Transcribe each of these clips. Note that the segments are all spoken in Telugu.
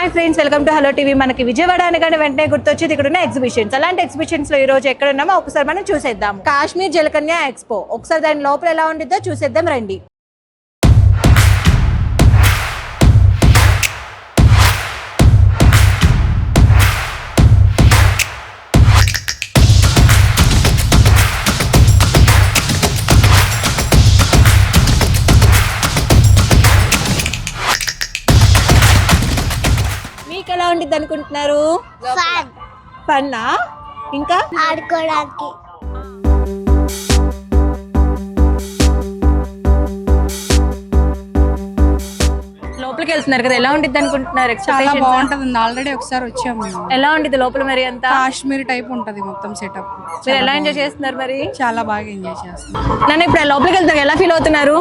Hi friends, welcome to hello TV. మనకి విజయవాడ అనగానే వెంటనే గుర్తొచ్చేది ఇక్కడ ఉన్న ఎగ్జిబిషన్స్. అలాంటి ఎగ్జిబిషన్స్ లో ఈ రోజు ఎక్కడ ఉన్నామో ఒకసారి మనం చూసేద్దాం. కాశ్మీర్ జలకన్య ఎక్స్పో. ఒకసారి దాని లోపల ఎలా ఉండిద్దో చూసేద్దాం రండి. మీకు ఎలా ఉండిద్ది అనుకుంటున్నారు? ఫన్నా, ఇంకా ఆడుకోవడానికి. లోపలికి వెళ్తున్నారు కదా, ఎలా ఉండిద్ది అనుకుంటున్నారు? చాలా బాగుంటది. ఆల్రెడీ ఒకసారి వచ్చాము. ఎలా ఉండిద్ది లోపల మరి? అంతా కాశ్మీర్ టైప్ ఉంటది మొత్తం సెటప్. మీరు ఎలా ఎంజాయ్ చేస్తున్నారు మరి? చాలా బాగా ఎంజాయ్ చేస్తున్నాం. నన్ను ఇప్పుడు లోపలికి వెళ్తారు, ఎలా ఫీల్ అవుతున్నారు?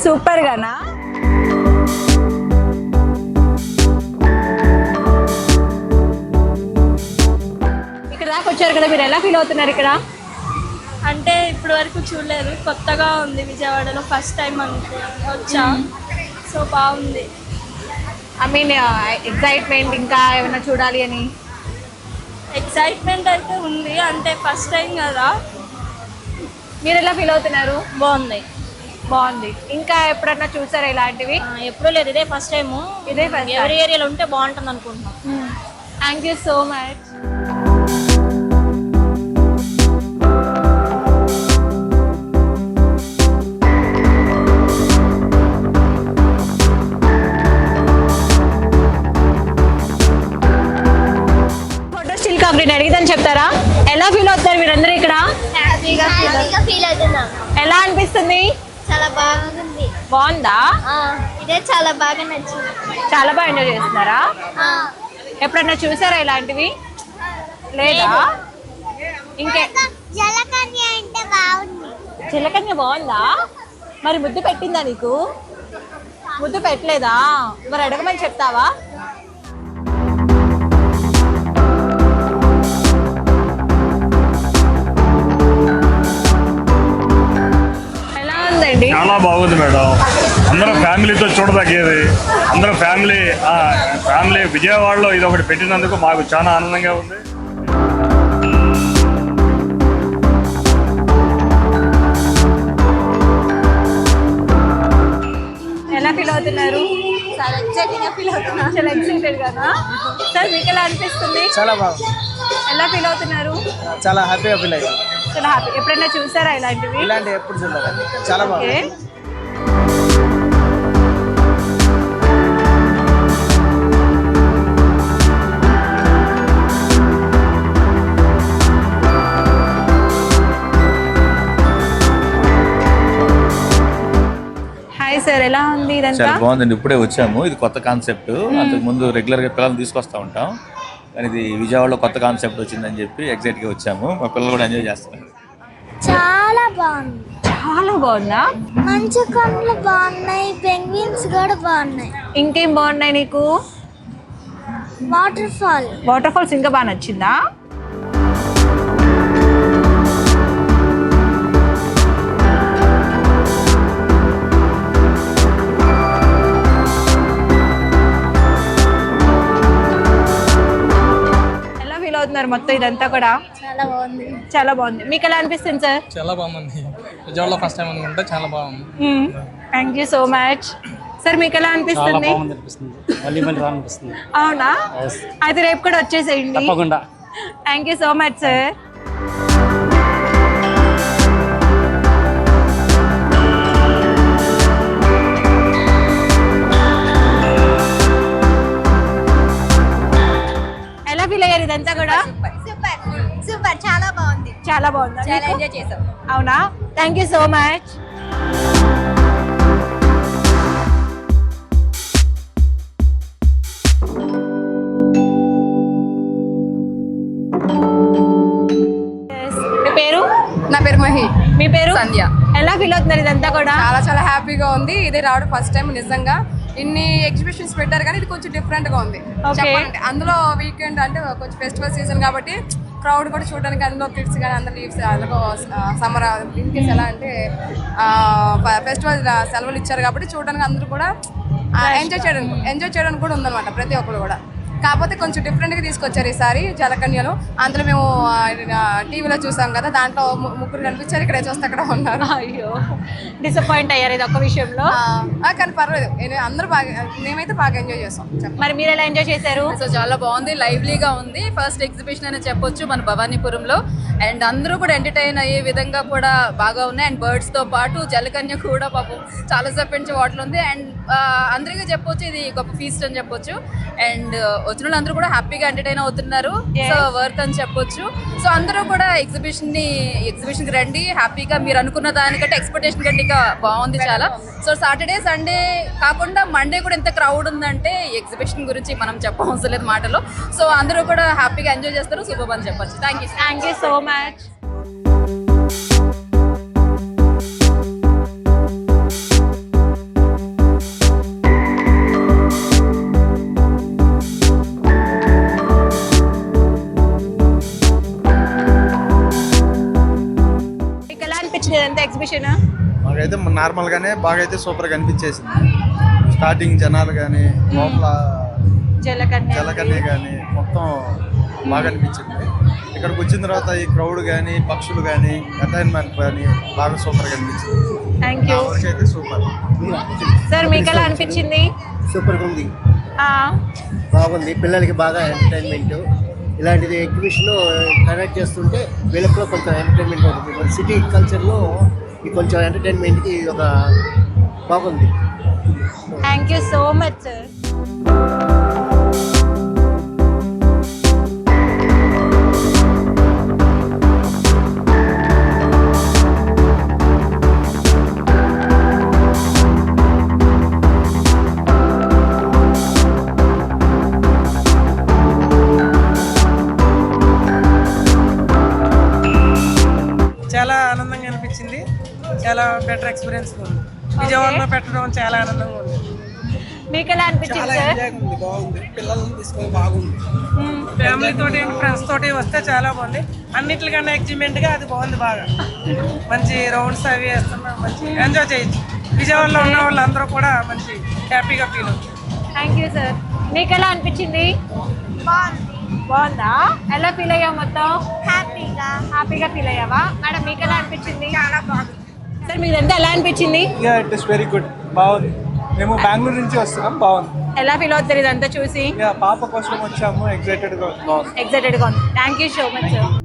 సూపర్ గానా? ఇక్కడ దాకా వచ్చారు కదా, మీరు ఎలా ఫీల్ అవుతున్నారు ఇక్కడ? అంటే ఇప్పటి వరకు చూడలేదు, కొత్తగా ఉంది. విజయవాడలో ఫస్ట్ టైం వచ్చా, సో బాగుంది. ఐ మీన్ ఎక్సైట్మెంట్, ఇంకా ఏమైనా చూడాలి అని? ఎక్సైట్మెంట్ అయితే ఉంది, అంటే ఫస్ట్ టైం కదా. మీరు ఎలా ఫీల్ అవుతున్నారు? బాగుంది. బాగుంది. ఇంకా ఎప్పుడన్నా చూసారా ఇలాంటివి? ఎప్పుడూ లేదు, ఇదే ఫస్ట్ టైము. ఇదే ఫస్ట్. ఎవరి ఏరియాలో ఉంటే బాగుంటుంది అనుకుంటున్నాం. Thank you so much. Photo still కాకుండా అడిగిదని చెప్తారా? ఎలా ఫీల్ అవుతారు మీరందరూ ఇక్కడ? హ్యాపీగా ఫీల్ అవుతున్నా. ఎలా అనిపిస్తుంది? చాలా బాగుంది. బాగుందా? ఇదే చాలా బాగా నచ్చింది. చాలా బాగా ఎంజాయ్ చేస్తున్నారా? ఎప్పుడన్నా చూసారా ఇలాంటివి? లేదా? ఇంకే జలకన్య అంటే బాగుంది. చిలకన్య బాగుందా? మరి ముద్దు పెట్టిందా నీకు? ముద్దు పెట్టలేదా? మరి అడగమని చెప్తావా? ఎలా ఉందండి? చాలా బాగుంది మేడం. అందరూ ఫ్యామిలీతో చూడదగ్గేది. అందరూ ఫ్యామిలీ విజయవాడలో ఇది ఒకటి పెట్టినందుకు మాకు చాలా ఆనందంగా ఉంది. ఎలా ఫీల్ అవుతున్నారు? చాలా ఎక్సైటింగ్ గా ఫీల్ అవుతున్నా. చాలా ఎక్సైటెడ్ కదా సార్? మీకు ఎలా అనిపిస్తుంది? చాలా బాగుంది. ఎలా ఫీల్ అవుతున్నారు? చాలా హ్యాపీగా ఫీల్ అయ్యింది. చాలా హ్యాపీ. ఎప్పుడైనా చూసారా ఇలాంటివి? ఇలాంటి ఎప్పుడు చూడలేదు. చాలా బాగుంది. హాయ్ సార్, ఎలా ఉంది ఇదంతా? చాలా బాగుందండి. ఇప్పుడే వచ్చాము. ఇది కొత్త కాన్సెప్ట్. అంతకు ముందు రెగ్యులర్ గా పిల్లల్ని తీసుకొస్తా ఉంటాం, కానీ ఇది విజయవాడలో కొత్త కాన్సెప్ట్ వచ్చిందని చెప్పి ఎగ్జైట్ గా వచ్చాము. మా పిల్లలు కూడా ఎంజాయ్ చేస్తున్నారు. చాలా బాగుంది. చాలా బాగుందా? మంచు కొండలు బాగున్నాయి, పెంగ్విన్స్ కూడా బాగున్నాయి. ఇంకేం బాగున్నాయి నీకు? Water fall. వాటర్ ఫాల్స్ ఇంకా బాగా నచ్చిందా? ఎలా ఫీల్ అవుతున్నారు మొత్తం ఇదంతా కూడా? చాలా బాగుంది. చాలా బాగుంది. మీకు ఎలా అనిపిస్తుంది సార్? చాలా బాగుంది. విజయవాడలో ఫస్ట్ టైం అనుకుంటే చాలా బాగుంది. Thank you so much. Sir మీకు ఎలా అనిపిస్తుంది? అవునా? అయితే రేపు కూడా వచ్చేసేయండి. తప్పకుండా. Thank you so much sir. ఎలా ఫీల్ అయ్యారు ఇదంతా కూడా? సూపర్, చాలా బాగుంది. చాలా బాగుంది. చాలా ఎంజాయ్ చేసాం. అవునా? Thank you so much. మీ పేరు? నా పేరు మహి. మీ పేరు? సంధ్య. ఎలా ఫీల్ అవుతున్నారు ఇదంతా కూడా? చాలా చాలా హ్యాపీగా ఉంది. ఇదే రావడం ఫస్ట్ టైం. నిజంగా ఇన్ని ఎగ్జిబిషన్స్ పెట్టారు కానీ ఇది కొంచెం డిఫరెంట్ గా ఉంది చెప్పాలంటే. అందులో వీకెండ్ అంటే కొంచెం ఫెస్టివల్ సీజన్ కాబట్టి క్రౌడ్ కూడా చూడడానికి, అందులో కిడ్స్ కానీ అందరు లీవ్స్, అందులో సమ్మర్ ఇన్ కేస్ ఎలా అంటే ఫెస్టివల్ సెలవులు ఇచ్చారు కాబట్టి చూడడానికి అందరూ కూడా ఎంజాయ్ చేయడానికి కూడా ఉందన్నమాట ప్రతి ఒక్కరు కూడా. కాకపోతే కొంచెం డిఫరెంట్గా తీసుకొచ్చారు ఈసారి జలకన్యలో. అందులో మేము టీవీలో చూసాం కదా, దాంట్లో ముగ్గురు కనిపించారు, ఇక్కడ చూస్తే అక్కడ ఉన్నారు. అయ్యో డిసప్పాయింట్ అయ్యారు ఇది ఒక్క విషయంలో. కానీ పర్లేదు, అందరూ బాగా, మేమైతే బాగా ఎంజాయ్ చేస్తాం. మరి మీరు ఎలా ఎంజాయ్ చేశారు? సో చాలా బాగుంది, లైవ్లీగా ఉంది. ఫస్ట్ ఎగ్జిబిషన్ అని చెప్పొచ్చు మన భవానీపురంలో. అండ్ అందరూ కూడా ఎంటర్టైన్ అయ్యే విధంగా కూడా బాగా ఉన్నాయి. అండ్ బర్డ్స్తో పాటు జలకన్య కూడా పాపం చాలాసేపు నుంచి వాటర్ ఉంది. అండ్ అందరికీ చెప్పొచ్చు ఇది గొప్ప ఫీస్ట్ అని చెప్పొచ్చు. అండ్ వచ్చిన వాళ్ళందరూ కూడా హ్యాపీగా ఎంటర్టైన్ అవుతున్నారు. సో వర్త్ అని చెప్పొచ్చు. సో అందరూ కూడా ఎగ్జిబిషన్కి రండి హ్యాపీగా. మీరు అనుకున్న దానికంటే ఎక్స్పెక్టేషన్ కంటే ఇంకా బాగుంది చాలా. సో సాటర్డే సండే కాకుండా మండే కూడా ఎంత క్రౌడ్ ఉందంటే ఎగ్జిబిషన్ గురించి మనం చెప్పవసరం లేదు మాటలో. సో అందరూ కూడా హ్యాపీగా ఎంజాయ్ చేస్తారు. సూపర్ అని చెప్పొచ్చు. Thank you so much. మీకు ఎలా అనిపించింది ఇదంతా ఎగ్జిబిషన్? మాకైతే నార్మల్గానే బాగా అయితే సూపర్గా అనిపించేసింది. స్టార్టింగ్ జనాలు కానీ లోపల జలకన్య కానీ మొత్తం బాగా అనిపించింది. ఇక్కడికి వచ్చిన తర్వాత ఈ క్రౌడ్ కానీ పక్షులు కానీ ఎంటర్టైన్మెంట్ కానీ బాగా సూపర్గా అనిపించింది. థ్యాంక్ యూ అయితే సూపర్. సార్, మీకు ఎలా అనిపించింది? సూపర్గా ఉంది, బాగుంది. పిల్లలకి బాగా ఎంటర్టైన్మెంట్. ఇలాంటిది ఎగ్జిబిషన్ కండక్ట్ చేస్తుంటే వీళ్ళకి కూడా కొంచెం ఎంటర్టైన్మెంట్ ఉంటుంది. మన సిటీ కల్చర్లో ఈ కొంచెం ఎంటర్టైన్మెంట్కి ఒక బాగుంది. Thank you so much sir. చాలా ఆనందంగా అనిపించింది. చాలా బెటర్ ఎక్స్పీరియన్స్ ఉంది. విజయవాడలో పెట్టడం చాలా ఆనందంగా ఉంది. మీకు ఎలా అనిపించింది సార్? బాగుంది, పిల్లల్ని తీసుకొని బాగుంది. ఫ్యామిలీ తోటి ఫ్రెండ్స్ తోటి వస్తే చాలా బాగుంది. అన్నిటికన్నా ఎక్సైట్మెంట్గా అది బాగుంది. బాగా మంచి రౌండ్స్ అవి వేస్తున్నాం, మంచి ఎంజాయ్ చేయొచ్చు. విజయవాడలో ఉన్న వాళ్ళందరూ కూడా మంచి హ్యాపీగా ఫీల్ అవుతుంది. Thank you sir. మీకు ఎలా అనిపించింది? బాగుందా? ఎలా ఫీల్ అయ్యావు? మొత్తం హ్యాపీగా ఫీల్ అయ్యావా? మేడం, మీకు ఎలా అనిపించింది? చాలా బాగుంది సార్. మీకు ఎంత ఎలా అనిపించింది? ఇట్ ఇస్ వెరీ గుడ్, బాగుంది. మేము బెంగళూరు నుంచి వస్తున్నాం, బాగుంది. ఎలా ఫీల్ అవుతారు ఇదంతా చూసి? పాప కోసం వచ్చాము, ఎక్సైటెడ్గా ఉంది. Thank you so much sir.